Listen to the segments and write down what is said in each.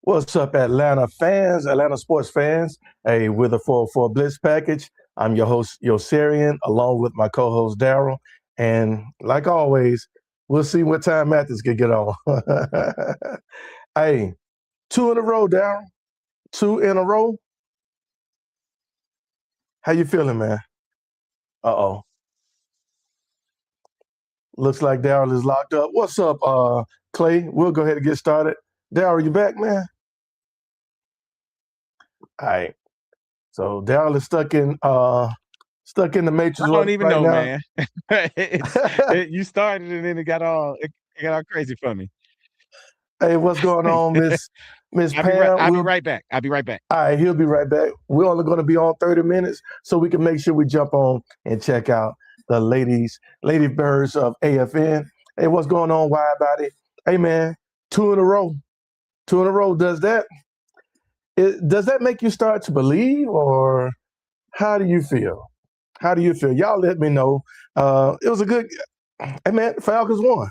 What's up, Atlanta fans, Atlanta sports fans? Hey, we're the 404 Blitz Package. I'm your host, Yosarian, along with my co-host, Daryl. And like always, we'll see what time Mathis can get on. Hey, two in a row, Daryl. Two in a row. How you feeling, man? Uh-oh. Looks like Daryl is locked up. What's up, Clay? We'll go ahead and get started. Daryl, you back, man? All right. So Daryl is stuck in the matrix I don't even right know, now. man. You started and then it got all crazy for me. Hey, what's going on, Miss Pam? I'll be right back. I'll be right back. All right, he'll be right back. We're only going to be on 30 minutes, so we can make sure we jump on and check out the Lady Birds of AFN. Hey, what's going on, Wide Body? Hey, man, two in a row. Two in a row. Does that make you start to believe, or how do you feel? How do you feel? Y'all let me know. It was a good. Hey, man, Falcons won.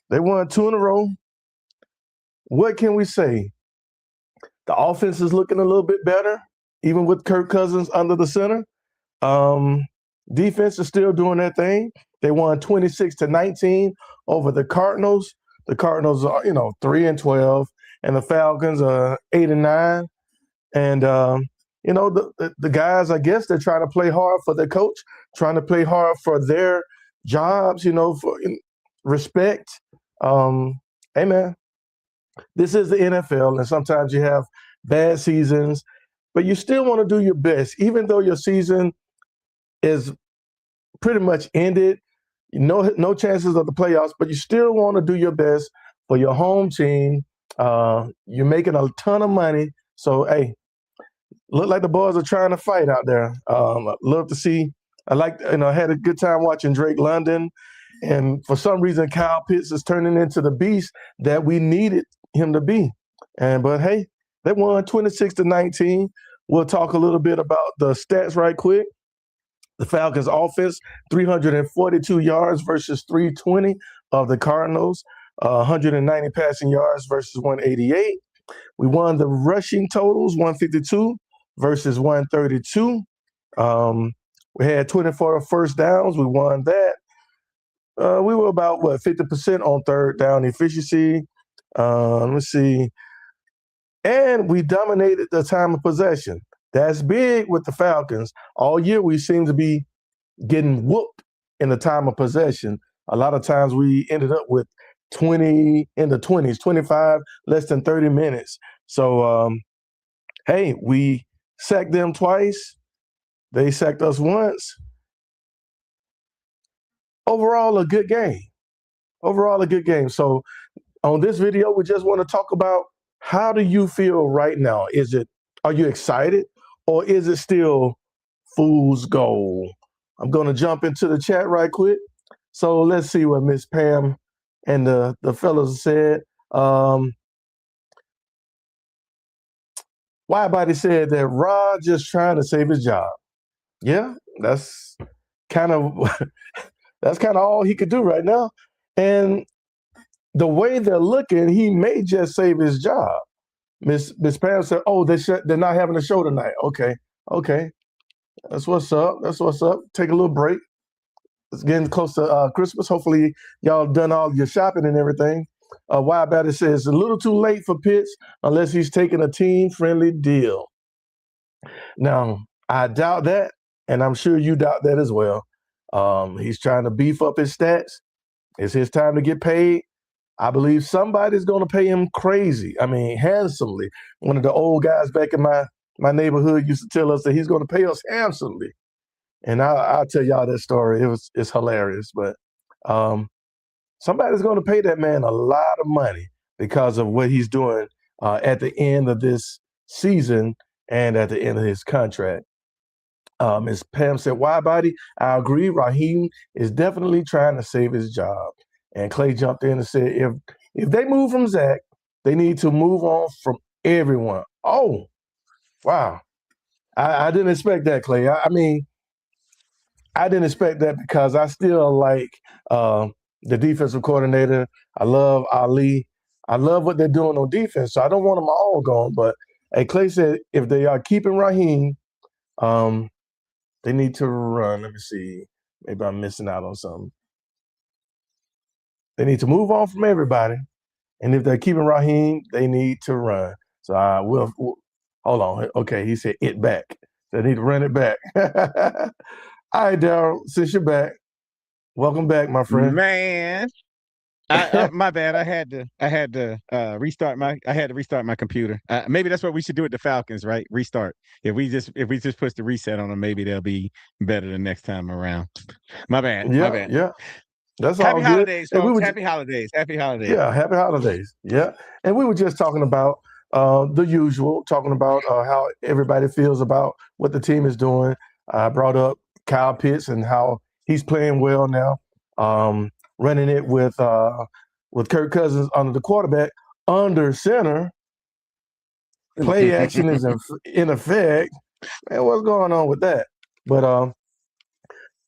They won two in a row. What can we say? The offense is looking a little bit better, even with Kirk Cousins under the center. Defense is still doing their thing. They won 26-19 over the Cardinals. The Cardinals are, 3-12, and the Falcons are 8-9. And the guys, I guess they're trying to play hard for their coach, trying to play hard for their jobs, for respect. Hey, man, this is the NFL, and sometimes you have bad seasons, but you still want to do your best, even though your season is pretty much ended. No chances of the playoffs, but you still want to do your best for your home team. You're making a ton of money, so hey, look like the boys are trying to fight out there. Love to see. I had a good time watching Drake London, and for some reason, Kyle Pitts is turning into the beast that we needed him to be. But hey, they won 26-19. We'll talk a little bit about the stats right quick. The Falcons offense, 342 yards versus 320 of the Cardinals, 190 passing yards versus 188. We won the rushing totals, 152 versus 132. We had 24 first downs. We won that. We were about, 50% on third down efficiency. Let's see. And we dominated the time of possession. That's big with the Falcons. All year we seem to be getting whooped in the time of possession. A lot of times we ended up with 20 in the 20s, 25, less than 30 minutes. So, hey, we sacked them twice. They sacked us once. Overall, a good game. So on this video, we just want to talk about, how do you feel right now? Are you excited, or is it still fool's gold? I'm going to jump into the chat right quick. So let's see what Miss Pam and the fellas said. Widebody said that Rod just trying to save his job. Yeah, that's kind of all he could do right now. And the way they're looking, he may just save his job. Miss Pam said, "Oh, they're not having a show tonight." Okay, that's what's up. Take a little break. It's getting close to Christmas. Hopefully, y'all done all your shopping and everything. Widebody says, "A little too late for Pitts unless he's taking a team-friendly deal." Now, I doubt that, and I'm sure you doubt that as well. He's trying to beef up his stats. It's his time to get paid. I believe somebody's going to pay him crazy. I mean, handsomely. One of the old guys back in my neighborhood used to tell us that he's going to pay us handsomely. And I'll tell y'all that story. It's hilarious. But somebody's going to pay that man a lot of money because of what he's doing at the end of this season and at the end of his contract. As Pam said, "Why, body? I agree. Raheem is definitely trying to save his job." And Clay jumped in and said, if they move from Zach, they need to move on from everyone. Oh, wow. I didn't expect that, Clay. I mean, I didn't expect that because I still like the defensive coordinator. I love Ali. I love what they're doing on defense, so I don't want them all gone. But hey, Clay said if they are keeping Raheem, they need to run. Let me see. Maybe I'm missing out on something. They need to move on from everybody. And if they're keeping Raheem, they need to run. So I will. Hold on. Okay, he said it back. They need to run it back. All right, Daryl, since you're back, welcome back, my friend. Man, my bad. I had to restart my computer. Maybe that's what we should do with the Falcons, right? Restart. If we just push the reset on them, maybe they'll be better the next time around. My bad. Yeah, My bad. yeah. That's Happy all good. holidays, And we folks. were, Happy holidays. Happy holidays. yeah, happy holidays. Yeah. And we were just talking about the usual, talking about how everybody feels about what the team is doing. I brought up Kyle Pitts and how he's playing well now, running it with Kirk Cousins under the quarterback, under center. Play action is in effect. Man, what's going on with that? But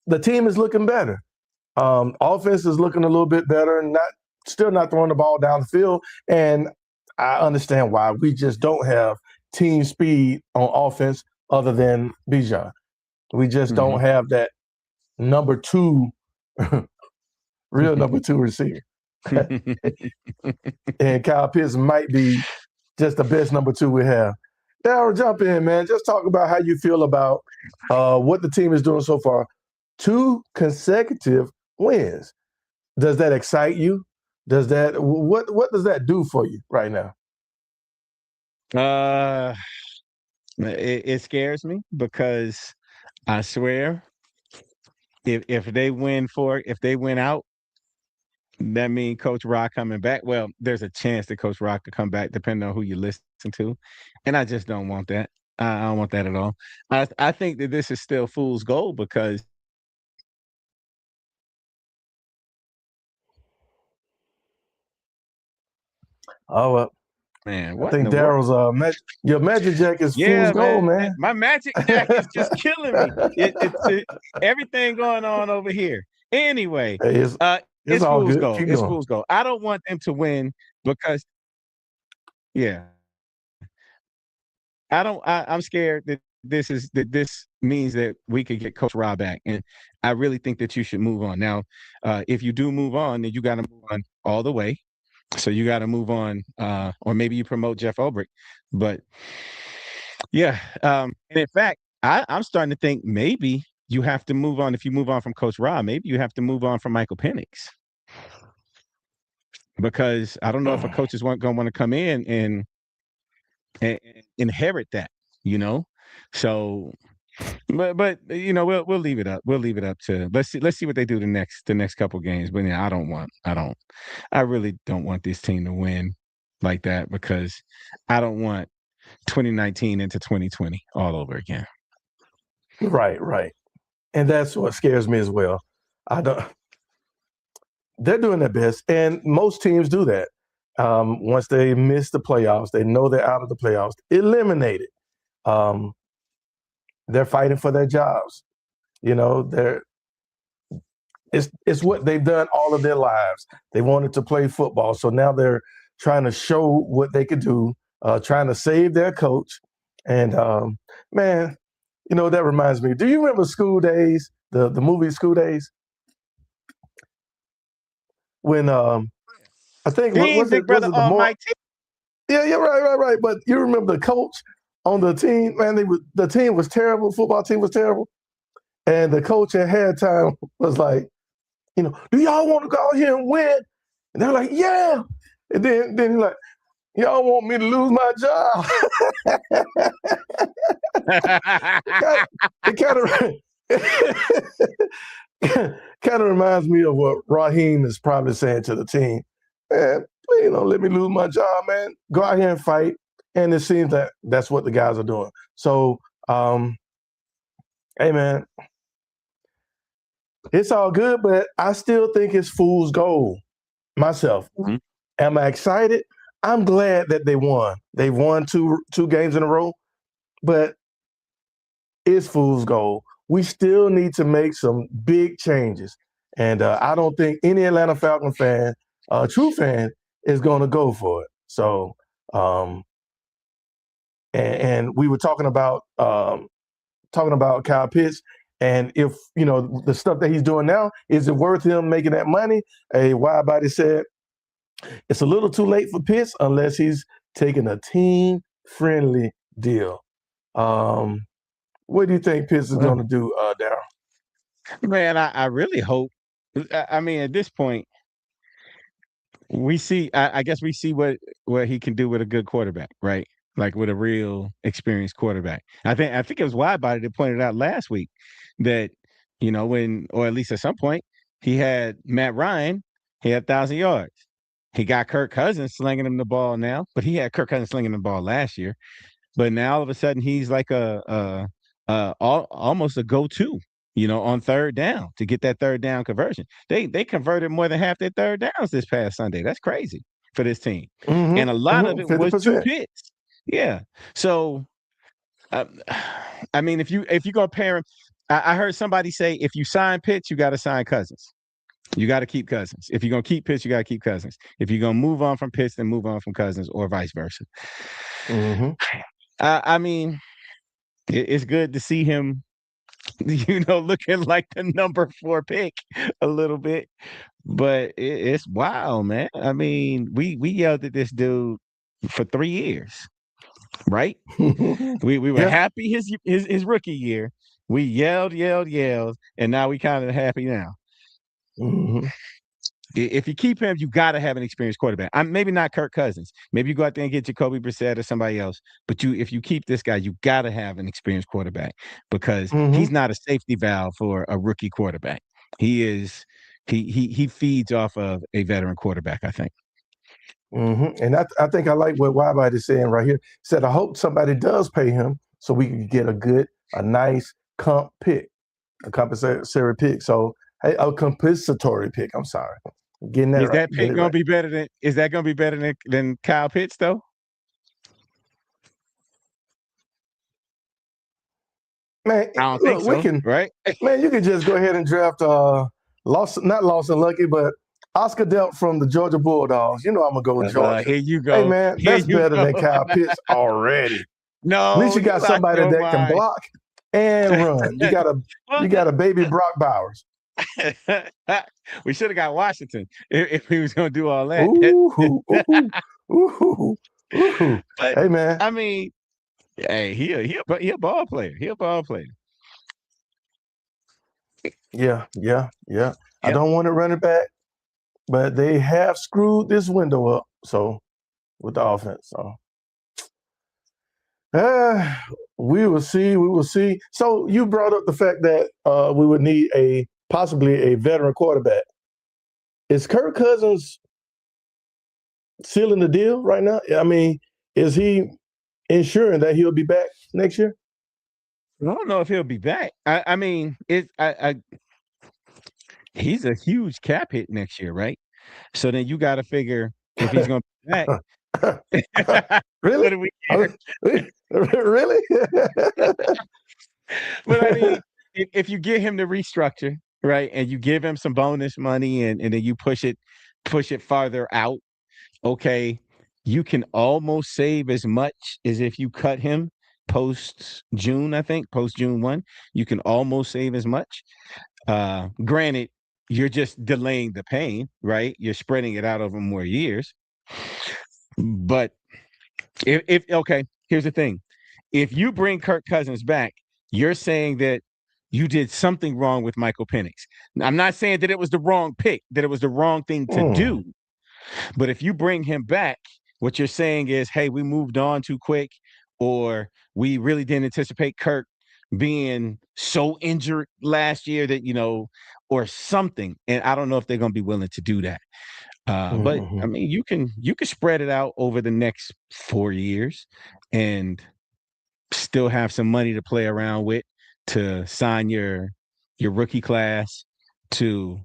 the team is looking better. Offense is looking a little bit better, and still not throwing the ball down the field. And I understand why. We just don't have team speed on offense other than Bijan. We just don't have that number two, real number two receiver. And Kyle Pitts might be just the best number two we have. Daryl, jump in, man. Just talk about how you feel about what the team is doing so far. 2 consecutive wins. Does that excite you? What does that do for you right now? It scares me because I swear if they win out, that means Coach Rock coming back. Well, there's a chance that Coach Rock could come back depending on who you listen to. And I just don't want that. I don't want that at all. I think that this is still fool's gold because Oh, well, man, I what in think the world? Daryl's your magic jack is Yeah, fool's gold, man. man. My magic jack is just killing me. It's everything going on over here. Anyway, Hey, it's it's all fool's good. gold. Keep It's going. fool's gold. I don't want them to win because yeah, I'm scared that this means that we could get Coach Rob back, and I really think that you should move on. Now, if you do move on, then you got to move on all the way. So you got to move on, or maybe you promote Jeff Ulbrich. But yeah, and in fact, I'm starting to think maybe you have to move on. If you move on from Coach Rob, maybe you have to move on from Michael Penix. Because I don't know if a coach is going to want to come in and inherit that, you know. So, but we'll leave it up. We'll leave it up to let's see what they do the next couple games. But yeah, I really don't want this team to win like that because I don't want 2019 into 2020 all over again. Right. And that's what scares me as well. They're doing their best, and most teams do that. Once they miss the playoffs, they know they're out of the playoffs, eliminated. They're fighting for their jobs. It's what they've done all of their lives. They wanted to play football, so now they're trying to show what they could do, trying to save their coach. And man, that reminds me. Do you remember School Days, the movie School Days? When I think Team Big Brother the Almighty. Yeah, right. But you remember the coach on the team? Man, the team was terrible. Football team was terrible, and the coach at halftime was like, do y'all want to go out here and win? And they're like, yeah. And then he's like, y'all want me to lose my job? It kind of reminds me of what Raheem is probably saying to the team. Man, let me lose my job, man. Go out here and fight. And it seems that that's what the guys are doing. So, hey, man, it's all good, but I still think it's fool's gold myself. Mm-hmm. Am I excited? I'm glad that they won. They've won two games in a row, but it's fool's gold. We still need to make some big changes. And I don't think any Atlanta Falcon fan, true fan, is going to go for it. So, and we were talking about Kyle Pitts, and if the stuff that he's doing now, is it worth him making that money? A wide body said it's a little too late for Pitts unless he's taking a team-friendly deal. What do you think Pitts is going to do, Darryl? Man, I really hope. I mean, at this point, we see. I guess we see what he can do with a good quarterback, right? Like with a real experienced quarterback. I think it was Widebody that pointed out last week that when, or at least at some point, he had Matt Ryan. He had 1,000 yards. He got Kirk Cousins slinging him the ball now, but he had Kirk Cousins slinging the ball last year. But now all of a sudden he's like almost a go-to, on third down to get that third down conversion. They converted more than half their third downs this past Sunday. That's crazy for this team, and a lot of it 50%. was 2 picks. Yeah. So, I mean, if you go pair him, I heard somebody say if you sign Pitts, you got to sign Cousins. You got to keep Cousins. If you're going to keep Pitts, you got to keep Cousins. If you're going to move on from Pitts, then move on from Cousins, or vice versa. I mean, it's good to see him, looking like the number 4 pick a little bit, but it's wild, man. I mean, we yelled at this dude for 3 years, right? We were happy his rookie year. We yelled, and now we kind of happy now. If you keep him, you got to have an experienced quarterback. Maybe not Kirk Cousins. Maybe you go out there and get Jacoby Brissett or somebody else. But if you keep this guy, you got to have an experienced quarterback because he's not a safety valve for a rookie quarterback. He feeds off of a veteran quarterback, I think. And I think I like what Widebody is saying right here. He said, I hope somebody does pay him so we can get a nice comp pick, a compensatory pick. So, hey, a compensatory pick. I'm sorry. Getting that is right. That pick gonna be better than? Is that gonna be better than Kyle Pitts though? Man, I don't think so. Right? Man, you can just go ahead and draft not Lawson Lucky, but Oscar Delp from the Georgia Bulldogs. I'm gonna go with Georgia. Here you go. Hey man, that's better than Kyle Pitts already. No, at least you got somebody that can block and run. You got a baby Brock Bowers. We should have got Washington if he was going to do all that. But, hey man, I mean, hey, he a ball player. He a ball player. Yeah. I don't want to run it back, but they have screwed this window up. So with the offense, so we will see. So you brought up the fact that we would need possibly a veteran quarterback. Is Kirk Cousins sealing the deal right now? I mean, is he ensuring that he'll be back next year? I don't know if he'll be back. I mean, he's a huge cap hit next year, right? So then you got to figure if he's going to be back. Really? What do we care? Really? But I mean, if you get him to restructure, right, and you give him some bonus money and then you push it farther out, okay, you can almost save as much as if you cut him post-June, I think, post-June 1. You can almost save as much. Granted, you're just delaying the pain, right? You're spreading it out over more years. But if okay, here's the thing. If you bring Kirk Cousins back, you're saying that you did something wrong with Michael Penix. I'm not saying that it was the wrong pick, that it was the wrong thing to do. But if you bring him back, what you're saying is, hey, we moved on too quick, or we really didn't anticipate Kirk being so injured last year that, or something. And I don't know if they're going to be willing to do that. But I mean, you can spread it out over the next 4 years and still have some money to play around with to sign your rookie class, to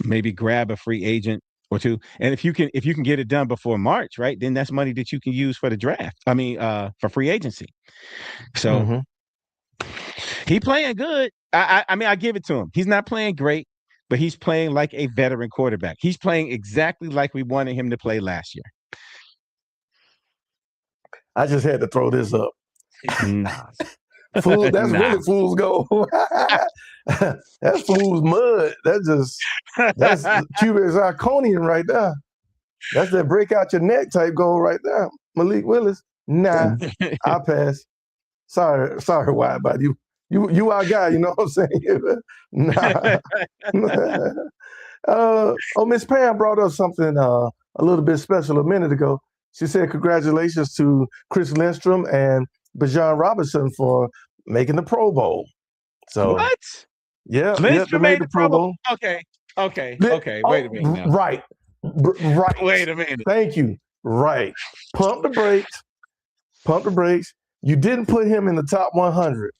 maybe grab a free agent or two. And if you can get it done before March, right, then that's money that you can use for the draft. I mean, for free agency. So he playing good. I mean, I give it to him. He's not playing great, but he's playing like a veteran quarterback. He's playing exactly like we wanted him to play last year. I just had to throw this up. Nah. Fool, that's Nah. really fool's gold. That's fool's mud. That's cubic zirconium right there. That's that break out your neck type goal right there. Malik Willis. Nah, I pass. Sorry, wide body. You our guy, you know what I'm saying? Nah. Miss Pam brought up something a little bit special a minute ago. She said congratulations to Chris Lindstrom and Bijan Robinson for making the Pro Bowl. So what? Yeah, Lindstrom they made the Pro Bowl. Okay. Wait a minute now. Right. Wait a minute. Thank you. Right. Pump the brakes. You didn't put him in the top 100.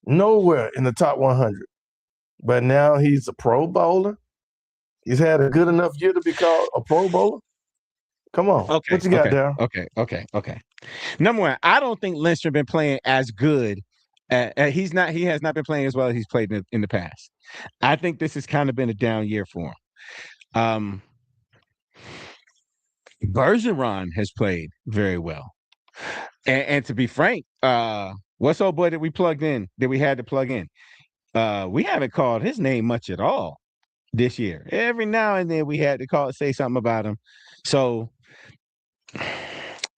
Nowhere in the top 100. But now he's a Pro Bowler. He's had a good enough year to be called a Pro Bowler. Come on. Okay. What you got there? Okay. Number one, I don't think Lindstrom been playing as good. He has not been playing as well as he's played in the past. I think this has kind of been a down year for him. Bergeron has played very well. And to be frank, what's old boy that we had to plug in? We haven't called his name much at all this year. Every now and then we had to say something about him. So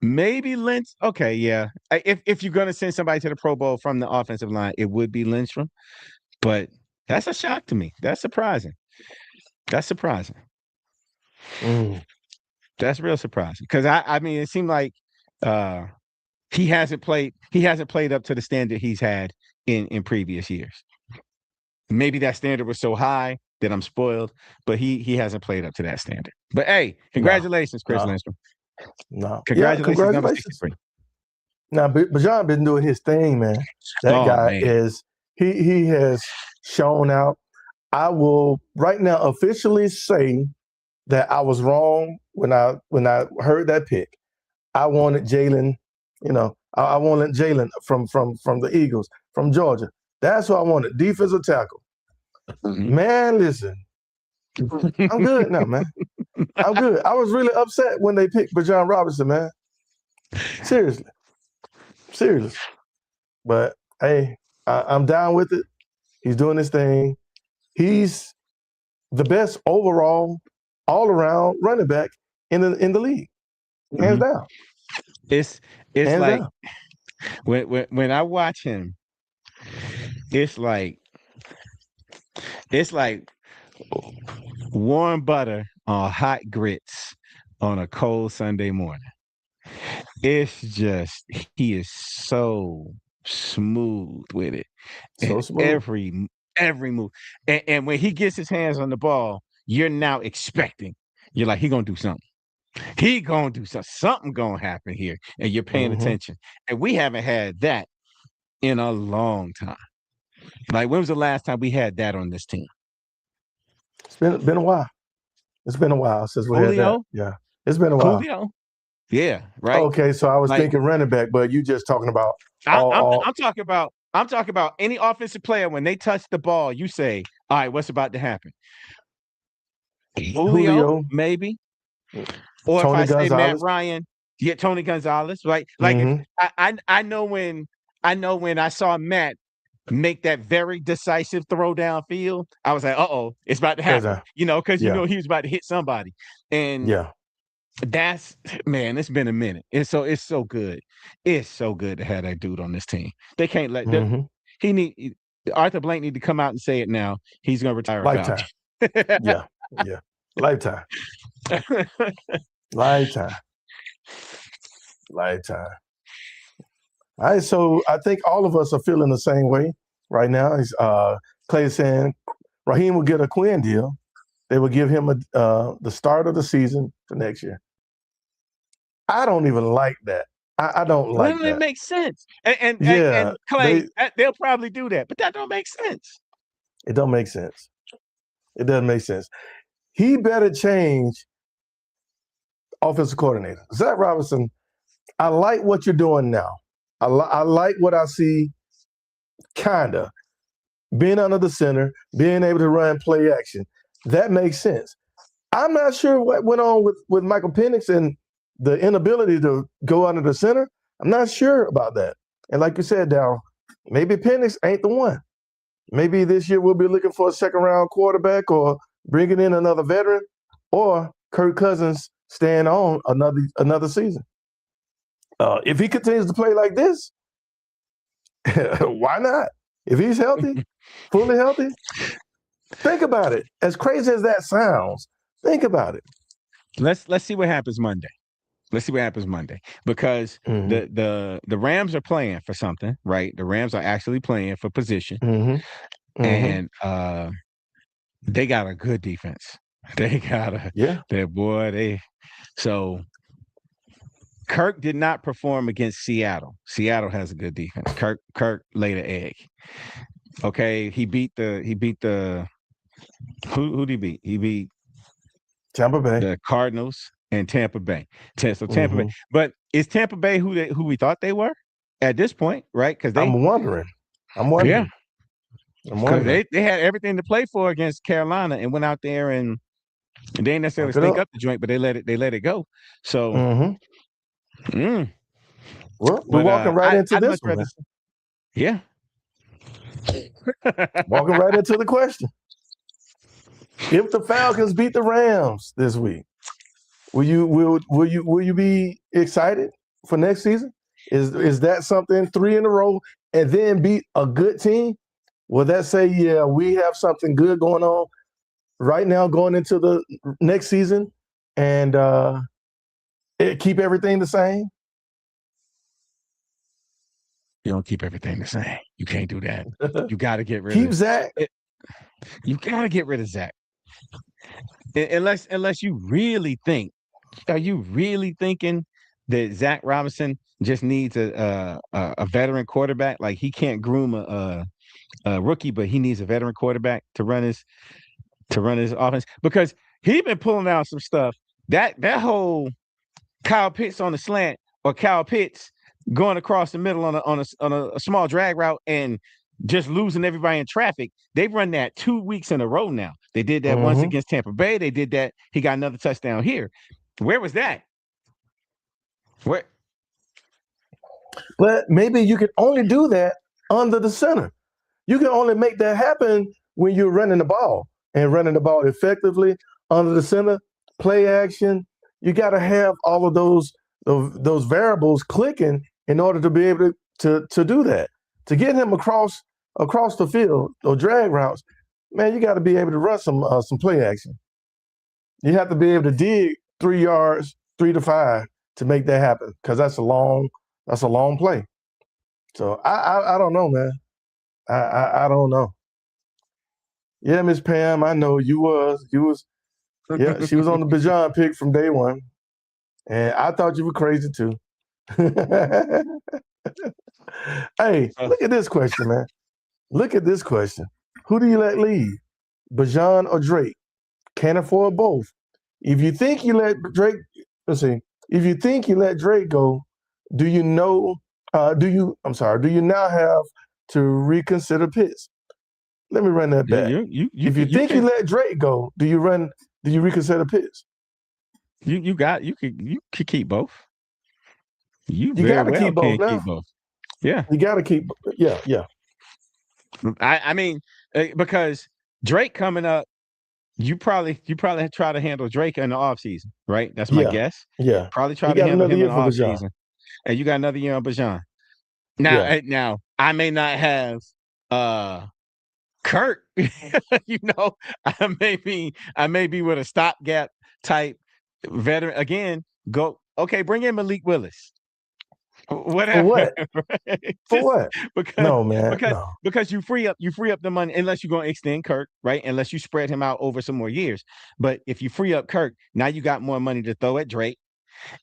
maybe Lynch. Okay, yeah. If you're gonna send somebody to the Pro Bowl from the offensive line, it would be Lindstrom. But that's a shock to me. That's surprising. That's real surprising. Because I mean, it seemed like he hasn't played up to the standard he's had in previous years. Maybe that standard was so high that I'm spoiled, but he hasn't played up to that standard. But hey, congratulations, Chris Lindstrom. No. Congratulations. Yeah, congratulations. Now, Bijan been doing his thing, man. That guy he has shown out. I will right now officially say that I was wrong when I heard that pick. I wanted Jalen, I wanted Jalen from the Eagles, from Georgia. That's what I wanted, defensive tackle. Mm-hmm. Man, listen, I'm good now, man. I'm good. I was really upset when they picked Bijan Robinson, man. Seriously. But hey, I'm down with it. He's doing his thing. He's the best overall, all-around running back in the league, hands down. It's hands like down. When I watch him, it's like warm butter on hot grits on a cold Sunday morning. It's just he is so smooth with it. So smooth. Every move. And when he gets his hands on the ball, you're now expecting. You're like, he gonna do something. He gonna do something. Something gonna happen here. And you're paying attention. And we haven't had that in a long time. Like, when was the last time we had that on this team? It's been a while. It's been a while since we had that. Yeah. It's been a while. Julio? Yeah, right. Okay, so I was thinking running back, but you just talking about I'm talking about any offensive player. When they touch the ball, you say, all right, what's about to happen? Julio, maybe. Or Tony if I Gonzalez. Say Matt Ryan, Tony Gonzalez, right? Like I know when I saw Matt make that very decisive throw downfield, I was like, it's about to happen. Because he was about to hit somebody. And that's, man, it's been a minute. It's so good. It's so good to have that dude on this team. They can't let Arthur Blank need to come out and say it now. He's gonna retire. Lifetime. Yeah. Lifetime. All right, so I think all of us are feeling the same way right now. Clay is saying Raheem will get a Quinn deal. They will give him the start of the season for next year. I don't even like that. I don't like that. It makes sense. And Clay, they'll probably do that, but that don't make sense. It don't make sense. It doesn't make sense. He better change offensive coordinator. Zach Robinson, I like what you're doing now. I like what I see, kinda. being under the center, being able to run play action. That makes sense. I'm not sure what went on with Michael Penix and the inability to go under the center. I'm not sure about that. And like you said, Darryl, maybe Penix ain't the one. Maybe this year we'll be looking for a second-round quarterback or bringing in another veteran, or Kirk Cousins staying on another season. If he continues to play like this, why not? If he's healthy, fully healthy, think about it. As crazy as that sounds, think about it. Let's see what happens Monday. Let's see what happens Monday, because the Rams are playing for something, right? The Rams are actually playing for position, and they got a good defense. They got so Kirk did not perform against Seattle. Seattle has a good defense. Kirk laid an egg. Okay, he beat the who did he beat? He beat Tampa Bay, the Cardinals, and Tampa Bay. So Tampa Bay. But is Tampa Bay who we thought they were at this point, right? Because I'm wondering. Yeah. Because they had everything to play for against Carolina and went out there and they didn't necessarily stink up the joint, but they let it go. So well, we're walking right into this one. Yeah. Walking right into the question. If the Falcons beat the Rams this week, will you be excited for next season? Is that something 3 in a row and then beat a good team? Will that say, yeah, we have something good going on right now going into the next season, and keep everything the same? You don't keep everything the same. You can't do that. You got to get rid of Zach. You got to get rid of Zach. Unless you really think, are you really thinking that Zach Robinson just needs a veteran quarterback? Like, he can't groom a rookie, but he needs a veteran quarterback to run his offense, because he been pulling out some stuff. That whole Kyle Pitts on the slant, or Kyle Pitts going across the middle on a small drag route and just losing everybody in traffic. They've run that 2 weeks in a row now. They did that once against Tampa Bay. They did that. He got another touchdown here. Where was that? Where? But maybe you can only do that under the center. You can only make that happen when you're running the ball effectively under the center, play action. You got to have all of those variables clicking in order to be able to do that. To get him across the field or drag routes, man, you got to be able to run some play action. You have to be able to dig 3 yards, 3 to 5 to make that happen, because that's a long play. So I don't know, man. I don't know. Yeah, Miss Pam, I know you was. Yeah, she was on the Bijan pick from day one, and I thought you were crazy too. Hey, look at this question, man. Look at this question. Who do you let leave, Bijan or Drake? Can't afford both. If you think you let Drake, if you think you let Drake go, do you now have to reconsider Pitts? Let me run that back. If you think you let Drake go, do you reconsider Pitts? You could keep both. You got to keep both now. Keep both. Yeah. You got to keep. Yeah. I mean, because Drake coming up, you probably try to handle Drake in the offseason, right? That's my guess. Yeah. Probably try to handle him in the offseason. And you got another year on Bijan. Now I may not have Kurt. I may be with a stopgap type veteran again. Go, okay, bring in Malik Willis. Whatever. For what? Because, no, man. Because you free up the money, unless you're going to extend Kirk, right? Unless you spread him out over some more years. But if you free up Kirk, now you got more money to throw at Drake.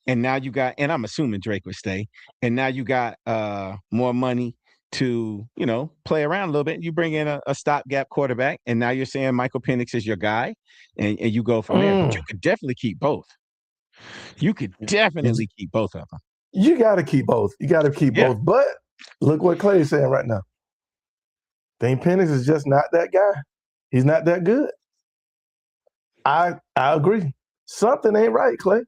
And now you got, and I'm assuming Drake would stay. And now you got more money to, play around a little bit. You bring in a stopgap quarterback, and now you're saying Michael Penix is your guy, and you go from there. But you could definitely keep both. You could definitely keep both of them. You got to keep both. You got to keep both. But look what Clay's saying right now. Dane Penix is just not that guy. He's not that good. I agree. Something ain't right, Clay.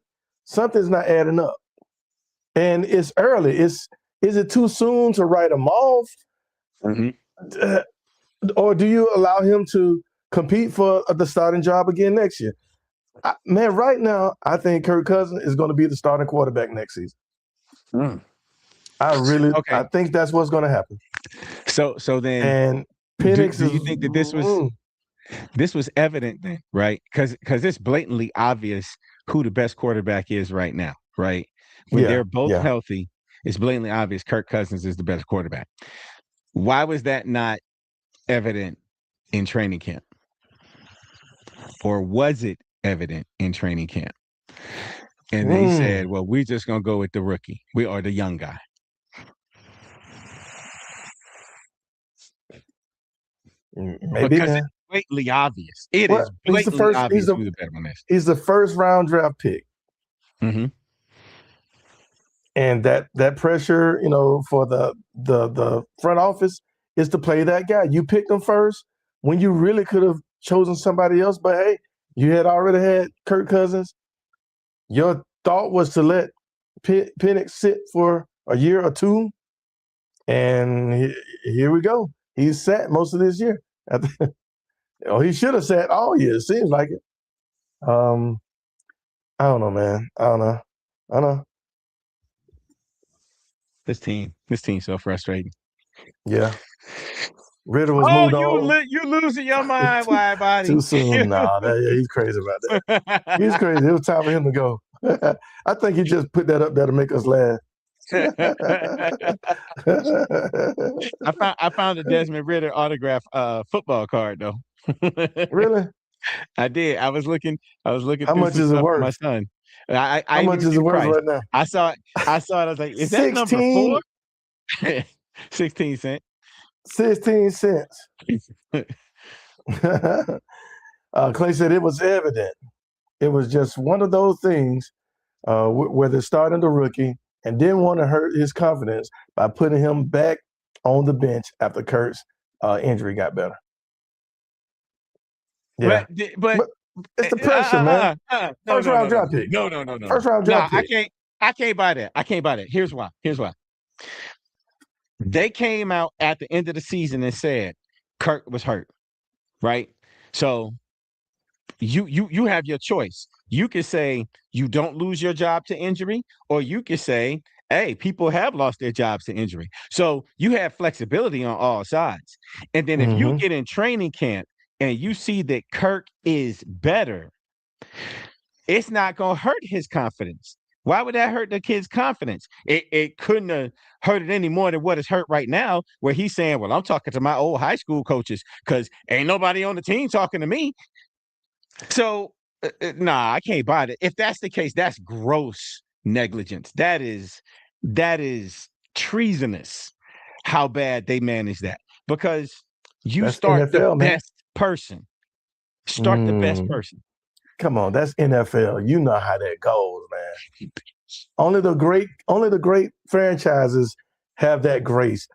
Something's not adding up. And it's early. Is it too soon to write him off? Mm-hmm. Or do you allow him to compete for the starting job again next year? Man, right now, I think Kirk Cousins is going to be the starting quarterback next season. I think that's what's going to happen. So then, and Penix do you think that this was evident then, right? Because it's blatantly obvious who the best quarterback is right now, right? When they're both healthy, it's blatantly obvious Kirk Cousins is the best quarterback. Why was that not evident in training camp? Or was it evident in training camp? And they said, well, we're just going to go with the rookie. We are the young guy. Maybe, because man. It's blatantly obvious. It is blatantly obvious who the better one is. He's the first round draft pick. Mm-hmm. And that pressure, for the front office is to play that guy. You picked him first when you really could have chosen somebody else. But hey, you had already had Kirk Cousins. Your thought was to let Penix sit for a year or two. And here we go. He's sat most of this year. He should have sat all year. It seems like it. I don't know, man. I don't know. This team's so frustrating. Yeah. Ritter was moved on. You losing your mind, wide body. Too soon. Nah, he's crazy about that. He's crazy. It was time for him to go. I think he just put that up there to make us laugh. I found a Desmond Ritter autograph football card though. Really? I did. I was looking. How much is it worth? My son. How much is it worth right now? I saw it. I was like, is that number 4? 16 cents. 16 cents. Clay said it was evident. It was just one of those things where they're starting the rookie and didn't want to hurt his confidence by putting him back on the bench after Kurt's injury got better. Yeah, but it's the pressure, man. First round draft pick. No. First round draft pick. I can't buy that. Here's why. They came out at the end of the season and said Kirk was hurt, right? So you have your choice. You could say you don't lose your job to injury, or you could say, hey, people have lost their jobs to injury. So you have flexibility on all sides. And then if you get in training camp and you see that Kirk is better, it's not going to hurt his confidence. Why would that hurt the kid's confidence? It couldn't have hurt it any more than what it's hurt right now, where he's saying, well, I'm talking to my old high school coaches because ain't nobody on the team talking to me. So, I can't buy it. If that's the case, that's gross negligence. That is treasonous how bad they manage that, because that's start NFL, the best person. Start the best person. Come on, that's NFL. You know how that goes, man. Only the great franchises have that grace.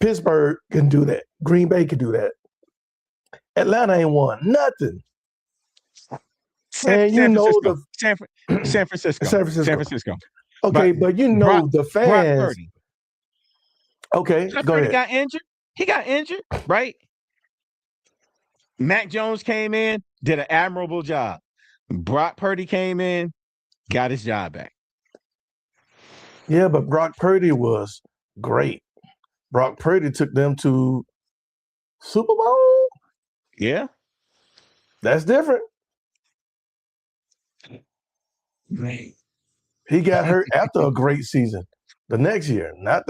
Pittsburgh can do that. Green Bay can do that. Atlanta ain't won nothing. San Francisco. Okay, but the fans. Okay, go ahead. He got injured, right? Mac Jones came in, did an admirable job. Brock Purdy came in, got his job back. Yeah, but Brock Purdy was great. Brock Purdy took them to Super Bowl. Yeah. That's different. Right. He got hurt after a great season. The next year, not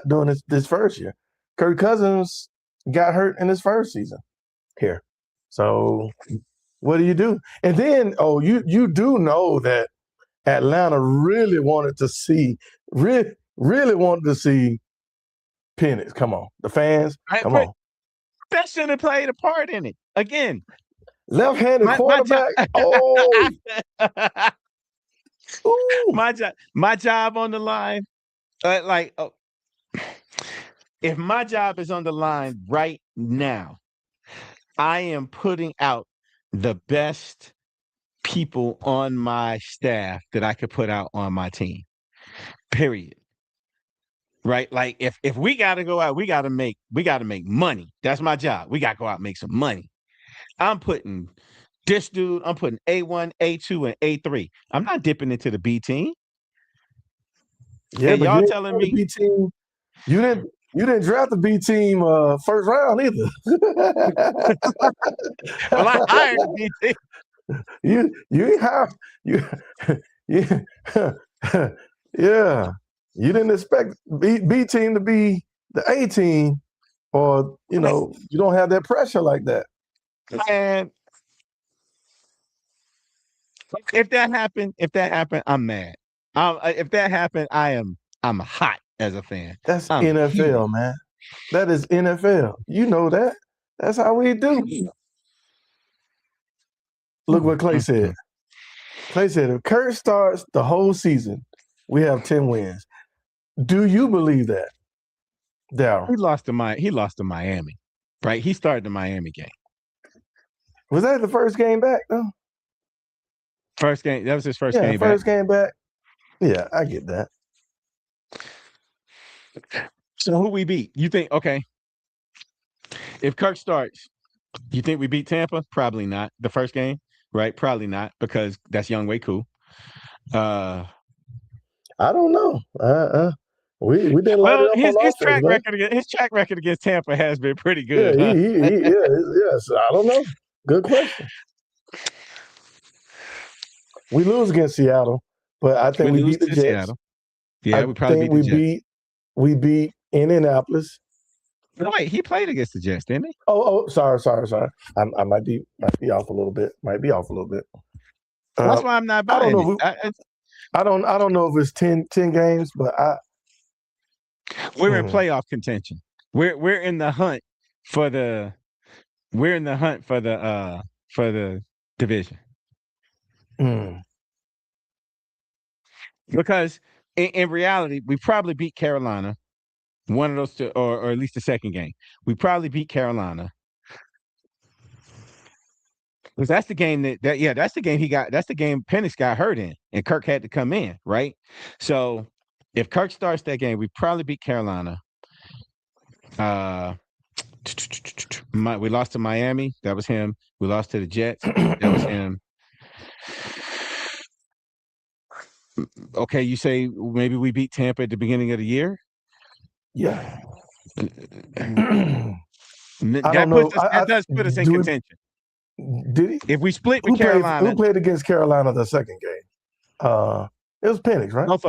doing this first year. Kirk Cousins got hurt in his first season here. So what do you do? And then, you do know that Atlanta really wanted to see Penix. Come on. The fans, come on. That should have played a part in it. Again. Left-handed quarterback. My job on the line. if my job is on the line right now, I am putting out the best people on my staff that I could put out on my team. Period. Right? Like if we gotta go out, we gotta make money. That's my job. We gotta go out and make some money. I'm putting this dude, I'm putting A1, A2, and A3. I'm not dipping into the B team. Yeah, And but you y'all ain't telling the me B team. You didn't draft the B team first round either. well, I hired the B team. you ain't have you you yeah. You didn't expect B team to be the A team, or you don't have that pressure like that. And if that happened, I'm mad. If that happened, I'm hot as a fan. That's I'm heated. NFL, man. That is NFL. You know that. That's how we do. Look what Clay said. Clay said, if Kurt starts the whole season, we have 10 wins. Do you believe that, Darryl? He lost to Miami, right? He started the Miami game. Was that the first game back, though? First game. That was his first game first back. game back. Yeah, I get that. So who we beat? You think, okay, if Kirk starts, you think we beat Tampa? Probably not. The first game, right? Probably not, because that's Young Way Cool. I don't know. We didn't light it up on his offense, track record against Tampa has been pretty good. Yeah, yes. I don't know. Good question. We lose against Seattle, but I think we beat the Jets. Seattle. Yeah, we probably beat the Jets. We beat Indianapolis. No, wait, he played against the Jets, didn't he? Oh, sorry. I might be off a little bit. That's why I'm not buying I don't know if it's 10 games, but we're in playoff contention. We're in the hunt for the division. Because in reality, we probably beat Carolina, one of those two, or at least the second game. We probably beat Carolina. Because that's the game that's the game Penix got hurt in, and Kirk had to come in, right? So if Kirk starts that game, we probably beat Carolina. We lost to Miami. That was him. We lost to the Jets. That was him. Okay, you say maybe we beat Tampa at the beginning of the year? Yeah. That does put us in contention. Did he? If we split with Carolina. Who played against Carolina the second game? It was Penix, right? Both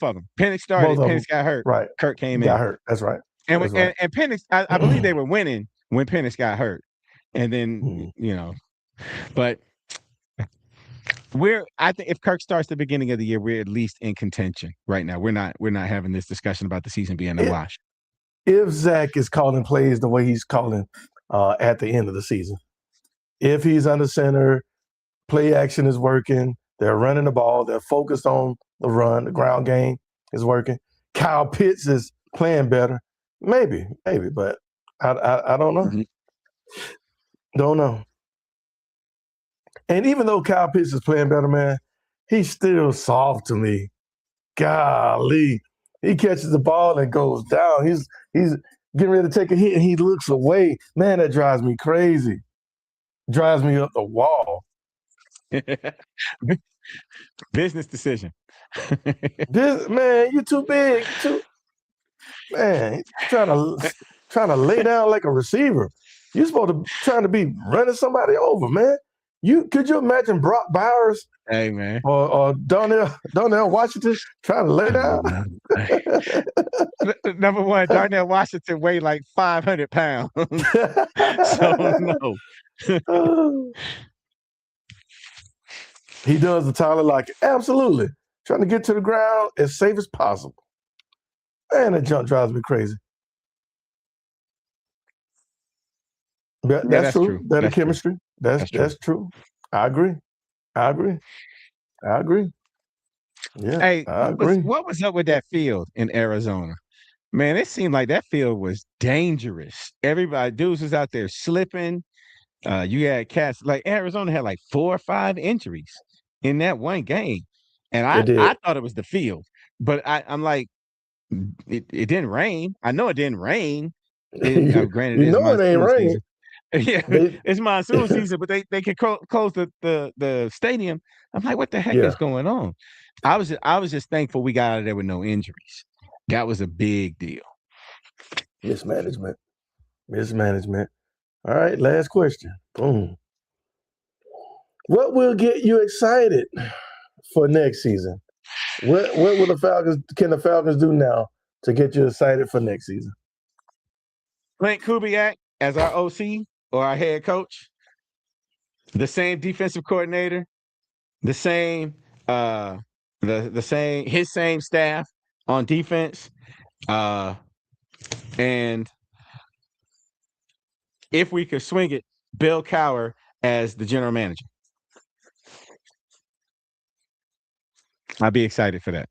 of them. Penix started. Penix got hurt. Right. Kirk came in. Got hurt. That's right. And Penix, I believe they were winning when Penix got hurt. And then, but I think if Kirk starts the beginning of the year, we're at least in contention right now. We're not having this discussion about the season being a wash. If Zach is calling plays the way he's calling at the end of the season, if he's under center, play action is working, they're running the ball, they're focused on the run, the ground game is working. Kyle Pitts is playing better. Maybe, but I don't know. Mm-hmm. Don't know. And even though Kyle Pitts is playing better, man, he's still soft to me. Golly. He catches the ball and goes down. He's getting ready to take a hit and he looks away. Man, that drives me crazy. Drives me up the wall. Business decision. Man, you're too big. Man, trying to lay down like a receiver. You're supposed to trying to be running somebody over, man. Could you imagine Brock Bowers? Hey, man. Or Darnell Washington trying to lay down? Number one, Darnell Washington weighed like 500 pounds. So, no. He does the Tyler Lockett. Absolutely. Trying to get to the ground as safe as possible. Man, that jump drives me crazy. That's true. Better chemistry. That's true. I agree. Yeah. Hey, I agree. what was up with that field in Arizona? Man, it seemed like that field was dangerous. Everybody, dudes was out there slipping. You had cats like Arizona had like 4 or 5 injuries in that one game, and They I did. thought it was the field, but I'm like, it didn't rain. I know it didn't rain. Granted, You it's know it ain't monsoon raining. season. Yeah, They, it's monsoon season, but they could close the stadium. I'm like, what the heck is yeah, going on? I was just thankful we got out of there with no injuries. That was a big deal. mismanagement. Mismanagement. All right, last question. Boom. What will get you excited for next season? What will the Falcons can the Falcons do now to get you excited for next season? Clint Kubiak as our OC or our head coach, the same defensive coordinator, the same the same his same staff on defense, uh, and if we could swing it, Bill Cowher as the general manager. I'd be excited for that.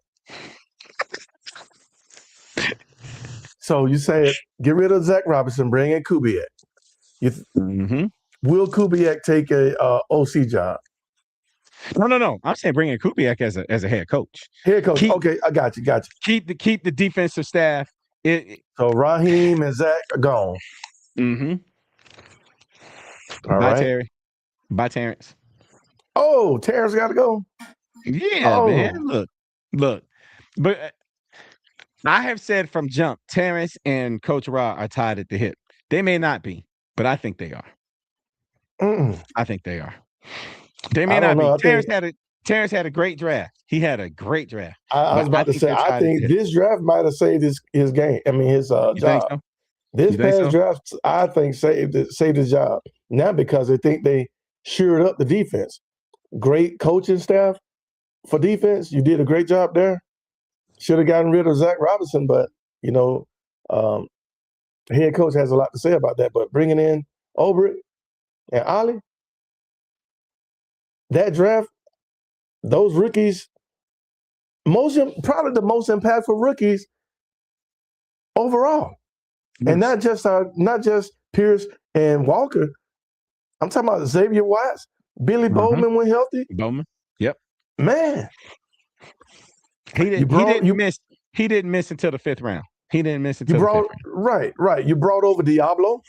So you said get rid of Zach Robinson, bring in Kubiak. Mm-hmm. Will Kubiak take a OC job? No. I'm saying bring in Kubiak as a head coach. Head coach. Keep Okay, I got you. keep the defensive staff. So Raheem and Zach are gone. Mm-hmm. All Bye, right. Terry. Bye, Terrence. Oh, Terrence got to go. Yeah, man. Oh, Look. But I have said from jump, Terrence and Coach Ra are tied at the hip. They may not be, but I think they are. I think they are. They may I don't not be. know. Terrence had a great draft. He had a great draft. I was But I about to think say they're I tied at the think hip. this draft might have saved his game. I mean his You think job. so? This You think past so? draft, I think saved his job. Now because they think they shored up the defense. Great coaching staff for defense. You did a great job there. Should have gotten rid of Zach Robinson, but you know, um, the head coach has a lot to say about that. But bringing in Obert and Ali, that draft, those rookies, probably the most impactful rookies overall, and Yes. not just Pierce and Walker. I'm talking about Xavier Watts, Billy Bowman when healthy. Bowman. Yep. Man, He you didn't. He brought didn't you miss. He didn't miss until the 5th round. He didn't miss you until the 5th brought round. right. You brought over Diablo,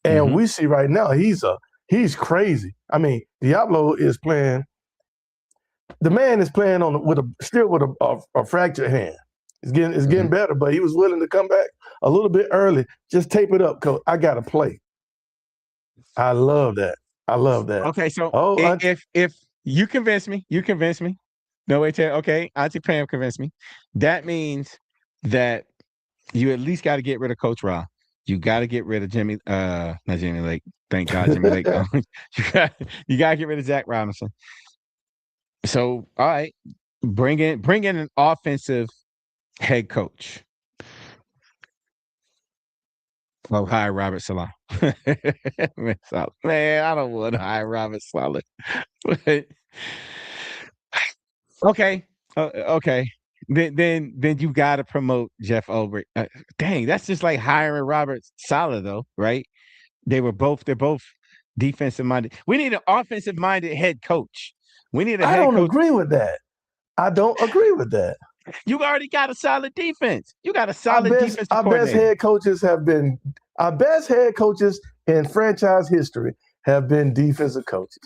and Mm-hmm. we see right now he's crazy. I mean, Diablo is playing. The man is playing with a fractured hand. It's getting better, but he was willing to come back a little bit early. Just tape it up, coach. I got to play. I love that. Okay, so Oh, if you convince me, No way, Terry. Okay, Auntie Pam convinced me. That means that you at least got to get rid of Coach Ra. You got to get rid of not Jimmy Lake. Thank God Jimmy Lake gone. You got to get rid of Zach Robinson. So, all right, bring in an offensive head coach. Oh, hire Robert Salah. Man, I don't want to hire Robert Salah. Okay. Okay. Then you got to promote Jeff Ulbrich. Dang, that's just like hiring Robert Saleh, though, right? They're both defensive minded. We need an offensive minded head coach. We need a I head don't coach. agree with that. I don't agree with that. You already got a solid defense. You got a solid defensive Our best coordinator. head coaches in franchise history have been defensive coaches.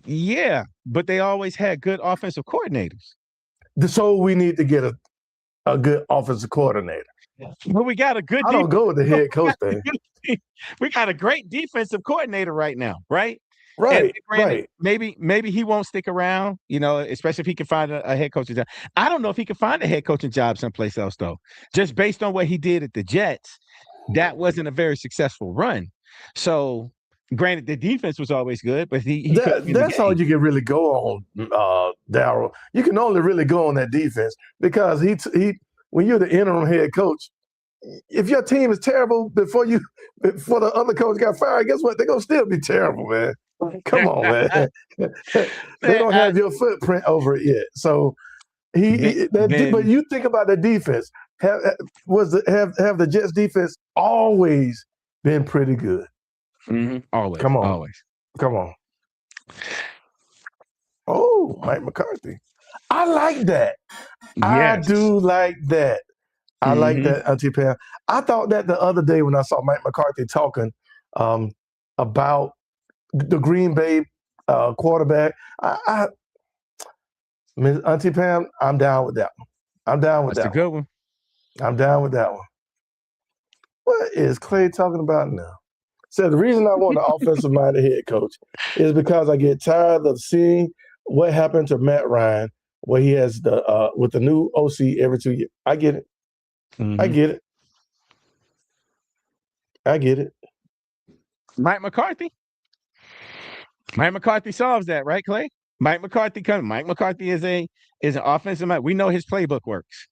Yeah, but they always had good offensive coordinators. So we need to get a good offensive coordinator. But we got a good. I don't go with the head coach thing. We got a great defensive coordinator right now, right? Right, And granted, right. maybe he won't stick around, especially if he can find a head coaching job. I don't know if he can find a head coaching job someplace else, though. Just based on what he did at the Jets, that wasn't a very successful run. So, granted, the defense was always good, but he that's all you can really go on, Darryl. You can only really go on that defense because he when you're the interim head coach, if your team is terrible before the other coach got fired, guess what? They're gonna still be terrible, man. Come on, man. They don't have your footprint over it yet. So But you think about the defense. Have the Jets defense always been pretty good? Always. Come on. Always. Come on. Oh, Mike McCarthy. I like that. Yes. I do like that. I like that, Auntie Pam. I thought that the other day when I saw Mike McCarthy talking about the Green Bay quarterback. Auntie Pam, I'm down with that one. I'm down with That's that a good one. I'm down with that one. What is Clay talking about now? So the reason I want an offensive-minded head coach is because I get tired of seeing what happened to Matt Ryan, where he has the with the new OC every 2 years. I get it. I get it. I get it. Mike McCarthy. Mike McCarthy solves that, right, Clay? Mike McCarthy is an offensive mind. We know his playbook works.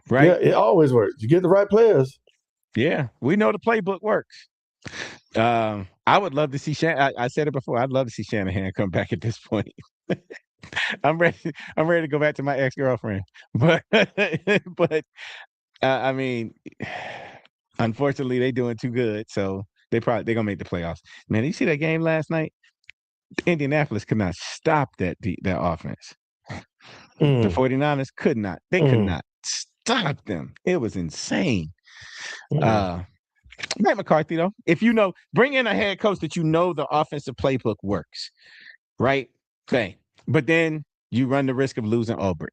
Right? Yeah, it always works. You get the right players. Yeah, we know the playbook works. I would love to see I said it before. I'd love to see Shanahan come back at this point. I'm ready to go back to my ex-girlfriend. But I mean, unfortunately, they doing too good, so they're gonna make the playoffs. Man, you see that game last night? Indianapolis could not stop that offense. The 49ers could not. They could not stop them. It was insane. Mike McCarthy, though, if you know, bring in a head coach that you know the offensive playbook works, right? Okay. But then you run the risk of losing Aubrey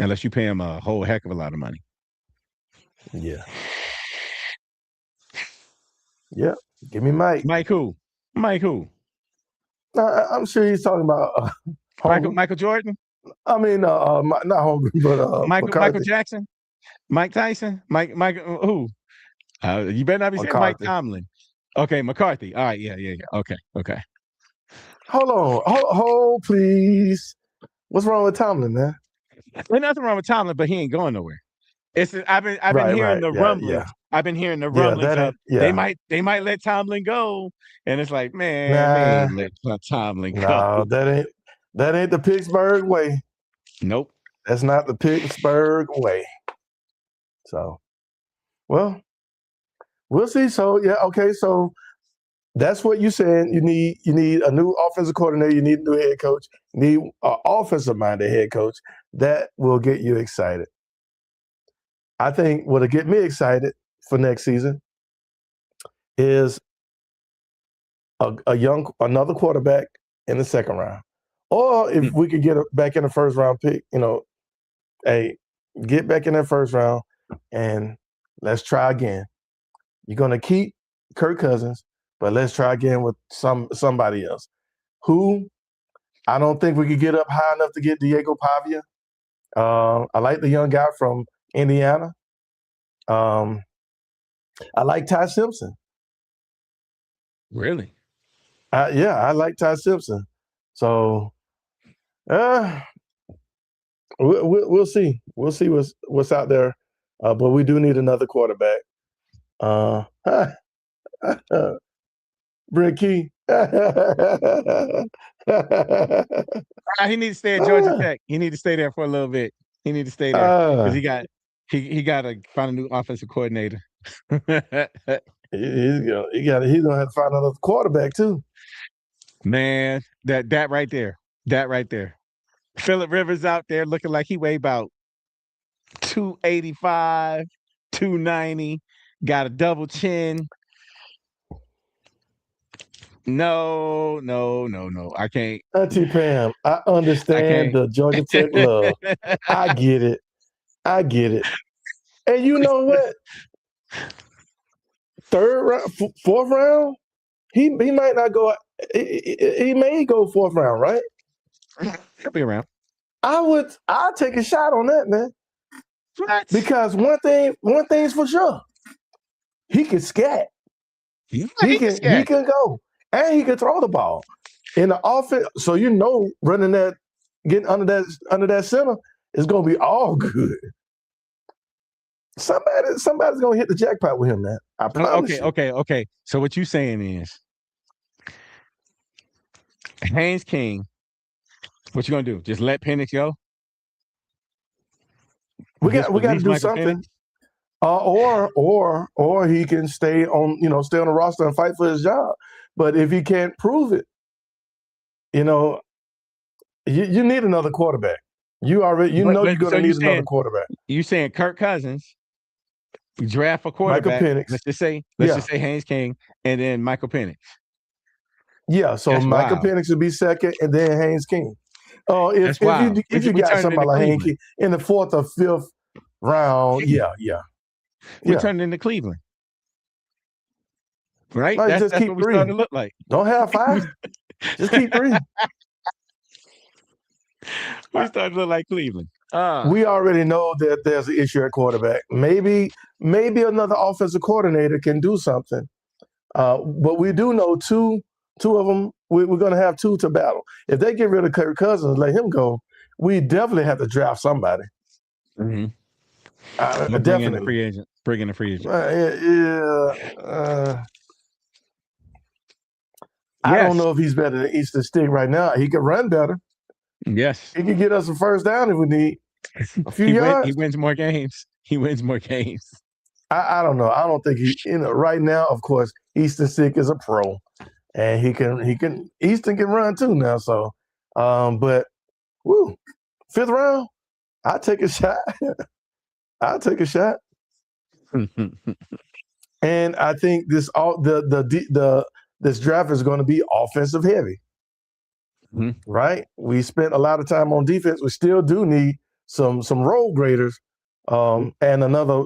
unless you pay him a whole heck of a lot of money. Yeah. Yeah. Give me Mike. Mike who? I'm sure he's talking about Michael Jordan. I mean, not Holmgren, but Michael Jackson, Mike Tyson, Mike who? You better not be saying Mike Tomlin. Okay, McCarthy. All right, yeah. Okay. Hold on, hold please. What's wrong with Tomlin, man? There's nothing wrong with Tomlin, but he ain't going nowhere. I've been hearing the rumblings. Yeah. I've been hearing the rumblings of they might let Tomlin go, and it's like, man, they ain't let Tomlin go. No, that ain't the Pittsburgh way. Nope, that's not the Pittsburgh way. So, well, we'll see. So yeah, okay. So that's what you said. You need a new offensive coordinator. You need a new head coach. You need an offensive-minded head coach. That will get you excited. I think what'll get me excited for next season is another quarterback in the second round, or if we could get back in the first round pick. Get back in that first round and let's try again. You're gonna keep Kirk Cousins, but let's try again with somebody else. Who I don't think we could get up high enough to get Diego Pavia. I like the young guy from Indiana. I like Ty Simpson. Really? Yeah, I like Ty Simpson. So, we'll see. We'll see what's out there. But we do need another quarterback. Brent Key. He needs to stay at Georgia Tech. He needs to stay there for a little bit. He needs to stay there because he got to find a new offensive coordinator. He's gonna have to find another quarterback too. Man, that right there. Phillip Rivers out there looking like he weighed about 285, 290, got a double chin. No. I can't. Auntie Pam, I understand the Georgia Tech love. I get it. And you know what? Third round, fourth round, he might not go. He may go fourth round, right? He'll be around. I'll take a shot on that, man. What? Because one thing's for sure. He can scat. He can go. And he can throw the ball. In the offense, so running that, getting under that center is gonna be all good. Somebody's gonna hit the jackpot with him, man. I promise you. Okay. So what you saying is Haynes King, what you gonna do? Just let Penix go? We Just got to release do Michael something. Penix? Or he can stay on the roster and fight for his job. But if he can't prove it, you need another quarterback. You But, you're going so to need another quarterback. you saying Kirk Cousins, draft a Michael quarterback. Penix. Let's just say Haynes King, and then Michael Penix. Yeah, so That's Michael wild. Penix would be second, and then Haynes King. That's wild. If you We got turned somebody into like Haynes Cleveland. King in the 4th or 5th round, We turned into Cleveland. Right? No, That's just keep what we 3. started to look like. Don't have 5. Just keep 3. We started to look like Cleveland. We already know that there's an issue at quarterback. Maybe another offensive coordinator can do something. But we do know two of them. We're going to have 2 to battle. If they get rid of Kirk Cousins, let him go. We definitely have to draft somebody. Mm-hmm. Definitely bring in a free agent. I don't know if he's better than Easton Stick right now. He could run better. Yes. He could get us a first down if we need a few yards. He wins more games. I don't know. I don't think right now, of course, Easton Stick is a pro. And Easton can run too now. So but 5th round, I'll take a shot. And I think this this draft is going to be offensive heavy. Mm-hmm. Right? We spent a lot of time on defense. We still do need some role graders and another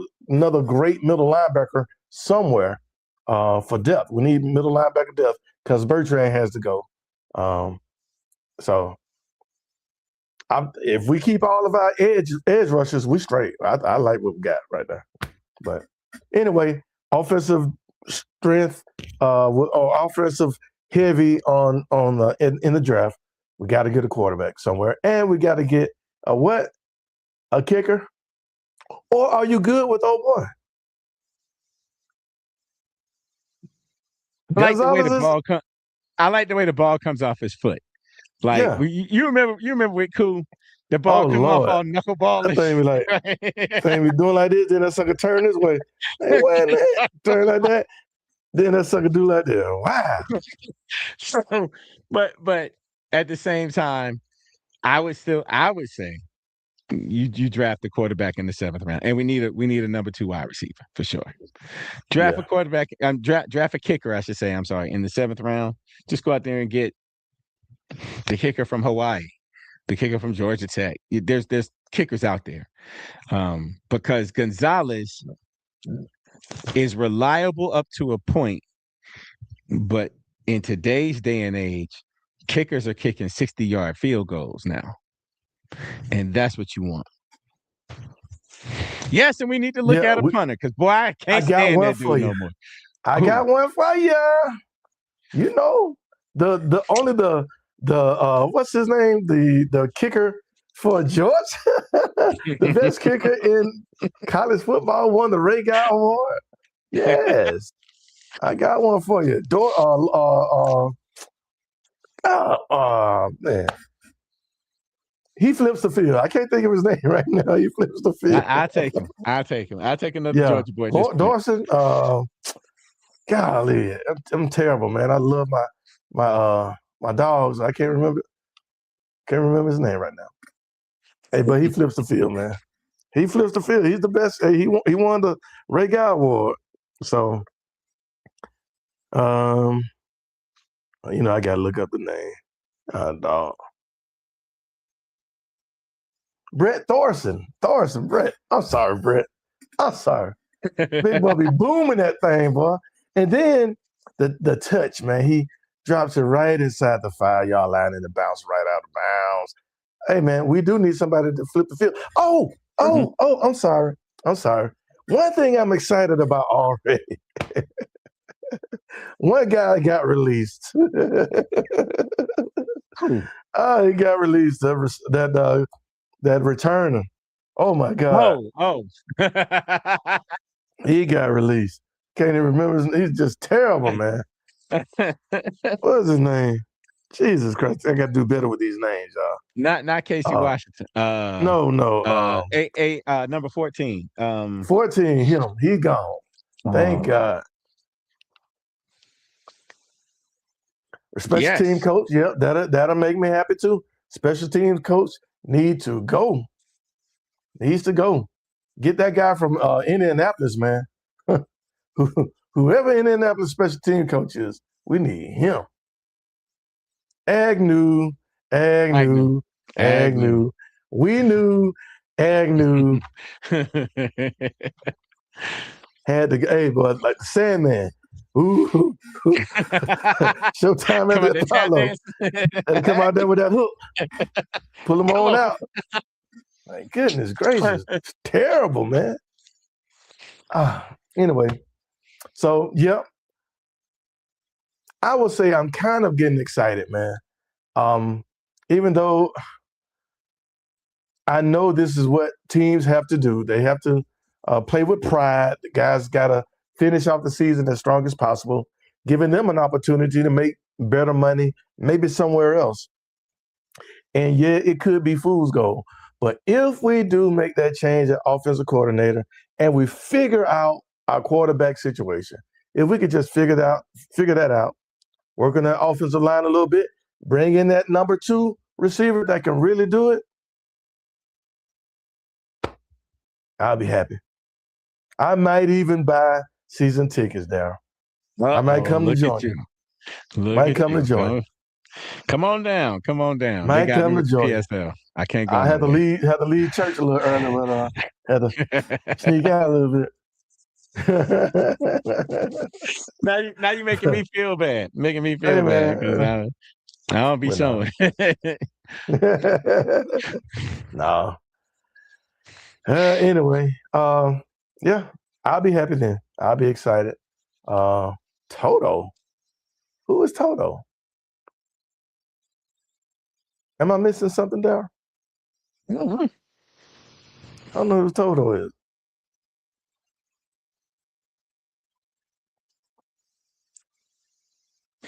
great middle linebacker somewhere for depth. We need middle linebacker depth because Bertrand has to go. So if we keep all of our edge rushers, we straight. I like what we got right now. But anyway, offensive strength or offensive heavy in the draft. We got to get a quarterback somewhere, and we got to get a kicker. Or are you good with old boy? I like the way the ball comes off his foot. Like you remember with Cool, the ball come off all knuckleball. That thing be doing like this, then that sucker turn this way. Hey, what turn like that. Then that sucker do like that. Wow. So, but at the same time, I would say you draft the quarterback in the 7th round, and we need a number 2 wide receiver for sure. Draft a quarterback, draft a kicker, I should say. I'm sorry, in the 7th round. Just go out there and get the kicker from Hawaii, the kicker from Georgia Tech. There's kickers out there, because Gonzalez is reliable up to a point, but in today's day and age, kickers are kicking 60-yard field goals now, and that's what you want. Yes, and we need to look at a punter because boy, I can't stand that dude no more. I got one for you. You know, the what's his name? The kicker for Georgia, the best kicker in college football, won the Ray Guy Award. Yes, I got one for you. Man. He flips the field. I can't think of his name right now. He flips the field. I'll take him. I'll take another Georgia boy. Dawson. Golly, I'm terrible, man. I love my dogs. I can't remember his name right now. Hey, but he flips the field, man. He flips the field. He's the best. Hey, he won the Ray Guy Award. So, I gotta look up the name. Dog. Brett Thorson. Brett. I'm sorry, Brett. I'm sorry. Big boy be booming that thing, boy. And then the touch, man. He drops it right inside the 5-yard line and it bounces right out of bounds. Hey, man, we do need somebody to flip the field. I'm sorry. One thing I'm excited about already. One guy got released. He got released. That returner. Oh my God. He got released. Can't even remember his name. He's just terrible, man. What is his name? Jesus Christ, I got to do better with these names, y'all. Not Casey Washington. No, Number 14. 14, him. He gone. Thank God. Special team coach, yep, that'll make me happy too. Special teams coach needs to go. Get that guy from Indianapolis, man. Whoever Indianapolis special team coach is, we need him. Agnew. We knew Agnew had to. Hey, boy, like the Sandman. Ooh. Showtime at the Apollo. Had to come out there with that hook. Pull him on out. My goodness gracious. It's terrible, man. Anyway, so, yep. I will say I'm kind of getting excited, man. Even though I know this is what teams have to do. They have to play with pride. The guys got to finish off the season as strong as possible, giving them an opportunity to make better money, maybe somewhere else. And yeah, it could be fool's gold. But if we do make that change at offensive coordinator and we figure out our quarterback situation, if we could just figure that out, work on that offensive line a little bit, bring in that number 2 receiver that can really do it, I'll be happy. I might even buy season tickets there. I might come to join you. Might come to join you. Come on down. Might come to join PSL. I can't go. I had to leave church a little early, but had to sneak out a little bit. Now you're making me feel bad. Bad. I don't be showing. No. Anyway, yeah, I'll be happy then. I'll be excited. Toto. Who is Toto? Am I missing something there? Mm-hmm. I don't know who Toto is.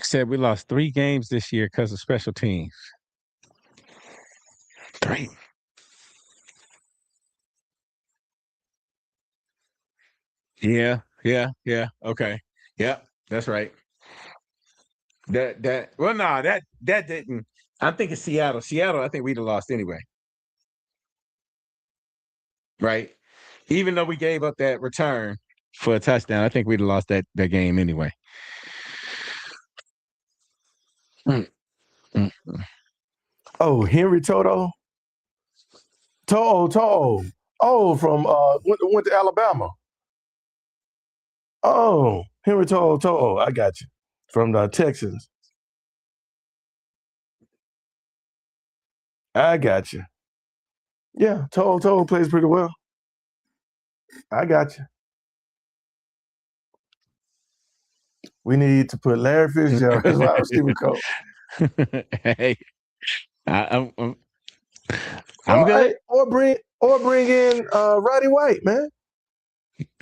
Said we lost 3 games this year because of special teams. 3. Yeah. Okay. Yeah, that's right. That didn't. I'm thinking Seattle. I think we'd have lost anyway. Right? Even though we gave up that return for a touchdown, I think we'd have lost that game anyway. Oh, Henry Toto? Toto. Oh, from went to Alabama. Oh, Henry Toto. I got you. From the Texans. I got you. Yeah, Toto plays pretty well. I got you. We need to put Larry Fitzgerald as our receiver coach. Hey, I'm good. Hey, or bring in Roddy White, man.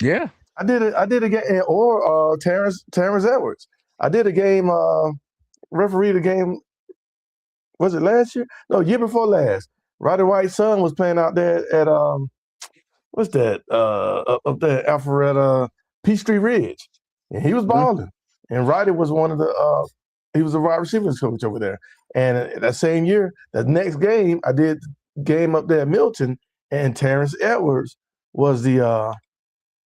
Yeah, I did a game, or Terrence Edwards. I did a game. Refereed a game. Was it last year? No, year before last. Roddy White's son was playing out there at what's that? Up there, Alpharetta Peachtree Ridge, and he was balling. And Roddy was one of the he was a wide receivers coach over there. And that same year, the next game, I did game up there at Milton, and Terrence Edwards was the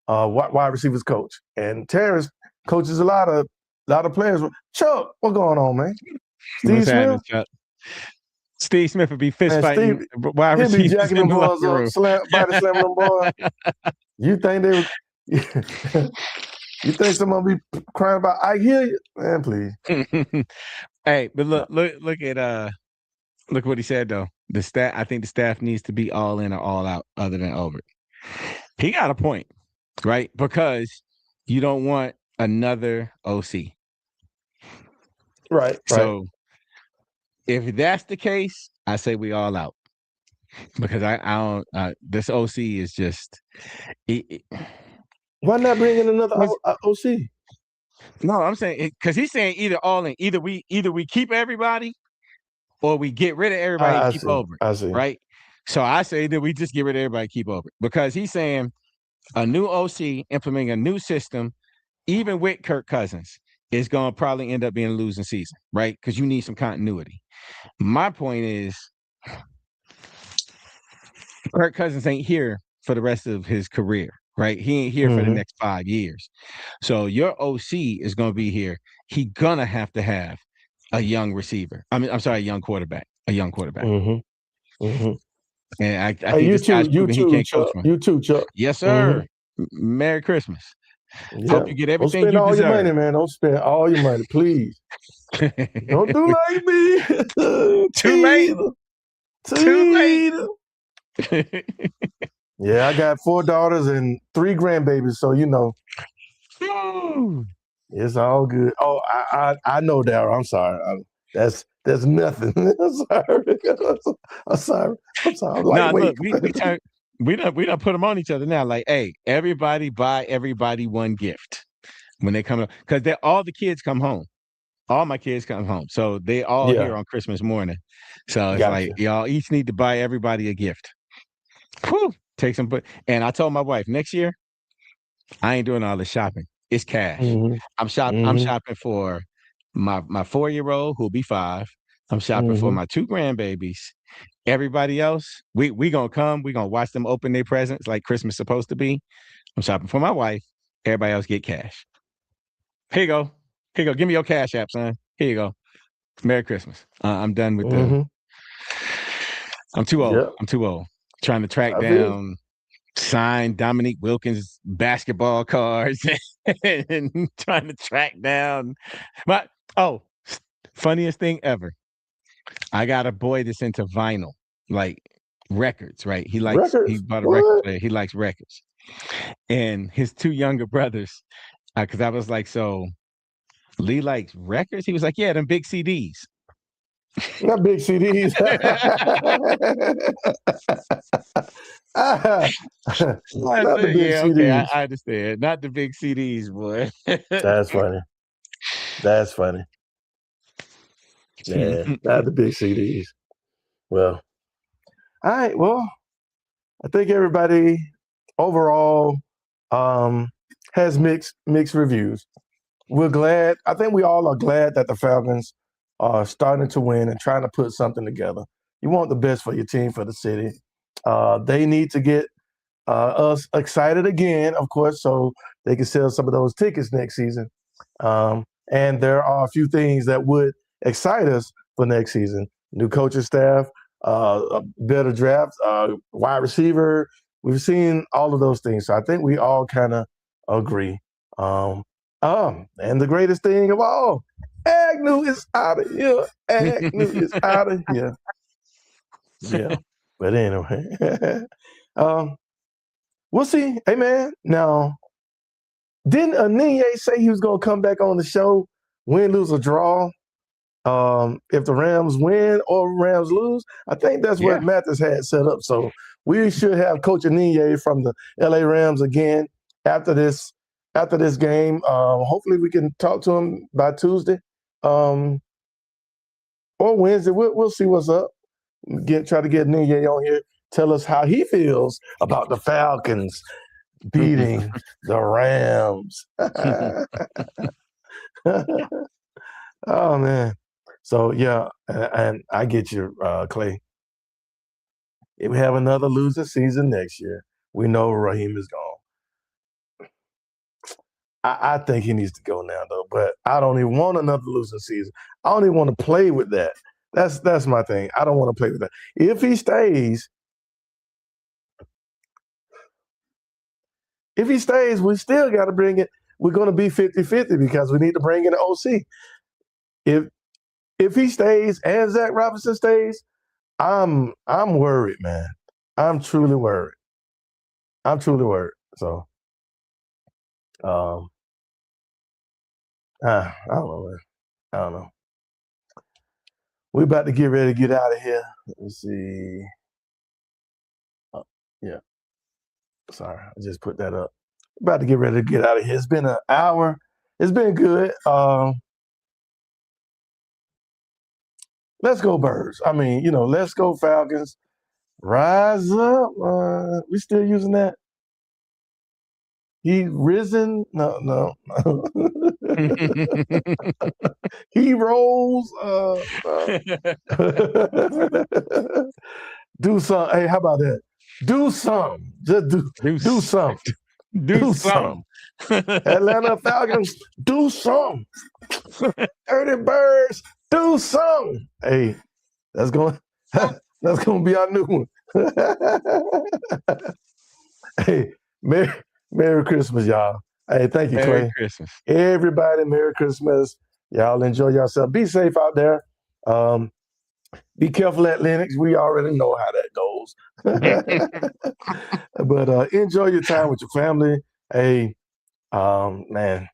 wide receivers coach. And Terrence coaches a lot of players. Chuck, what's going on, man? Steve Smith. Steve Smith would be fist fighting wide receivers. He'd be jacking them boys up, body slamming them boys. You think they would? You think someone be crying about? I hear you, man. Please. Hey, but look at look what he said though. The staff. I think the staff needs to be all in or all out, other than Albert. He got a point, right? Because you don't want another OC, right? So if that's the case, I say we all out, because I don't. This OC is just. Why not bring in another OC? No, I'm saying because he's saying either all in. Either we keep everybody or we get rid of everybody and I keep see. over it, I see. right? So I say that we just get rid of everybody and keep over it because he's saying a new OC implementing a new system, even with Kirk Cousins, is going to probably end up being a losing season, right? Because you need some continuity. My point is, Kirk Cousins ain't here for the rest of his career, right? He ain't here for the next 5 years. So your OC is going to be here. He gonna have to have a young receiver. I'm sorry, a young quarterback. And I Hey, think this guy's you proven he too, can't coach Chuck. one. You too, Chuck. Yes, sir. Merry Christmas. Yeah. Hope you get Don't everything spend you all your deserve. money, man. Don't spend all your money, please. Don't do like me. Too late. Teeter. Yeah, I got 4 daughters and 3 grandbabies, so it's all good. Oh, I know, Daryl. I'm sorry. That's nothing. I'm sorry. I'm sorry. I'm Nah, lightweight. look, we done put them on each other now. Like, hey, everybody buy everybody one gift when they come up because they all the kids come home. All my kids come home, so they all Yeah, here on Christmas morning. So it's like gotcha. y'all each need to buy everybody a gift. Whew, take some, and I told my wife next year I ain't doing all the shopping. It's cash. Mm-hmm. I'm Mm-hmm. shopping for my 4-year-old who'll be 5. I'm shopping for Mm-hmm. my 2 grandbabies. Everybody else, we gonna come. We gonna watch them open their presents like Christmas supposed to be. I'm shopping for my wife. Everybody else get cash. Here you go. Here you go. Give me your cash app, son. Here you go. Merry Christmas. I'm done with the. Mm-hmm. I'm too old. Yep. I'm too old. Trying to track I feel. down signed Dominique Wilkins basketball cards and trying to track down my funniest thing ever. I got a boy that's into vinyl, like records, right? He Records. bought a record What? player. He likes records. And his 2 younger brothers, because I was like, so Lee likes records? He was like, yeah, them big CDs. Not big CDs. Not I the said, big yeah, okay, CDs. I understand. Not the big CDs, boy. That's funny. That's funny. Yeah, not the big CDs. Well, all right. Well, I think everybody overall um, has mixed reviews. We're glad. I think we all are glad that the Falcons are starting to win and trying to put something together. You want the best for your team, for the city. They need to get us excited again, of course, so they can sell some of those tickets next season. And there are a few things that would excite us for next season: new coaching staff, a better draft, wide receiver. We've seen all of those things, so I think we all kind of agree. And the greatest thing of all, Agnew is out of here. Agnew is out of here. Yeah, but anyway, we'll see. Hey man, now didn't Aninye say he was gonna come back on the show, win, lose, or draw? If the Rams win or Rams lose, I think that's Yeah. what Mathis had set up. So we should have Coach Aninye from the LA Rams again after this game. Hopefully we can talk to him by Tuesday or Wednesday. We'll see what's up. Try to get Aninye on here. Tell us how he feels about the Falcons beating the Rams. Oh man. So yeah, and I get you, Clay. If we have another losing season next year, we know Raheem is gone. I think he needs to go now though, but I don't even want another losing season. I don't even want to play with that. That's my thing. I don't want to play with that. If he stays, we still got to bring it. We're going to be 50-50 because we need to bring in an OC. If he stays and Zach Robinson stays, I'm worried, man. I'm truly worried. So, I don't know, man. I don't know. We're about to get ready to get out of here. Let's see. Yeah. Sorry, I just put that up. About to get ready to get out of here. It's been an hour. It's been good. let's go Birds. I mean, let's go Falcons. Rise up. We still using that? He risen? No. He rose. Do something. Hey, how about that? Do something. Just do something. Do something. Atlanta Falcons, do something. Dirty Birds, do something. Hey, that's going to be our new one. Hey, Merry Christmas, y'all. Hey, thank you, Clay. Merry Christmas. Everybody, Merry Christmas. Y'all enjoy yourself. Be safe out there. Be careful at Lennox. We already know how that goes. But enjoy your time with your family. Hey, man,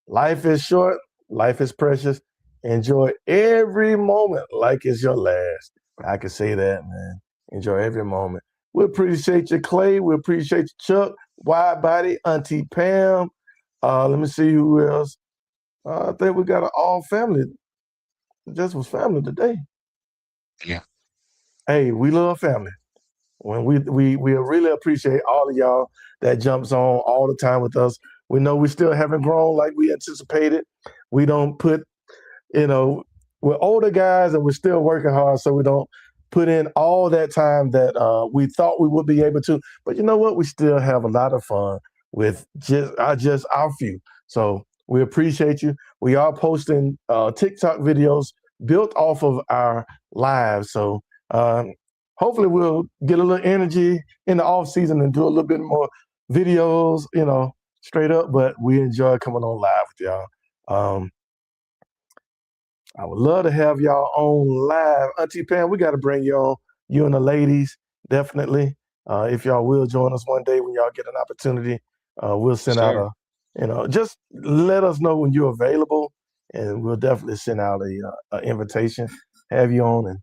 life is short. Life is precious. Enjoy every moment like it's your last. I can say that, man. Enjoy every moment. We appreciate you, Clay. We appreciate you, Chuck, Wide Body, Auntie Pam. Let me see who else. I think we got an all family. Just was family today. Yeah. Hey, we love family. When we really appreciate all of y'all that jumps on all the time with us. We know we still haven't grown like we anticipated. We don't put, we're older guys and we're still working hard, so we don't put in all that time that we thought we would be able to. But you know what? We still have a lot of fun with just our few. So we appreciate you. We are posting TikTok videos built off of our lives. So hopefully we'll get a little energy in the off season and do a little bit more videos, straight up. But we enjoy coming on live with y'all. I would love to have y'all on live. Auntie Pam, we got to bring you on, you and the ladies, definitely. If y'all will join us one day when y'all get an opportunity, we'll send out just let us know when you're available, and we'll definitely send out a invitation, have you on and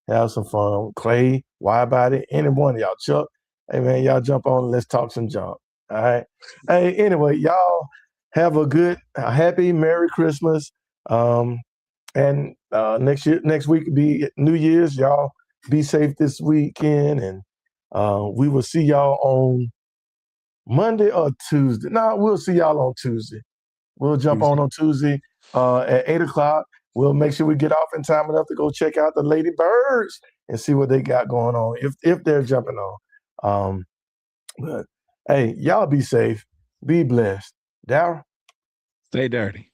have some fun. Clay, Wide Body, any one of y'all, Chuck. Hey, man, y'all jump on and let's talk some junk. All right. Hey, anyway, y'all have a happy, Merry Christmas. And next week will be New Year's. Y'all be safe this weekend, and we will see y'all on Monday or Tuesday. No, we'll see y'all on Tuesday. We'll jump on Tuesday at 8:00. We'll make sure we get off in time enough to go check out the Lady Birds and see what they got going on if they're jumping on. But hey, y'all be safe, be blessed. Darryl? Stay dirty.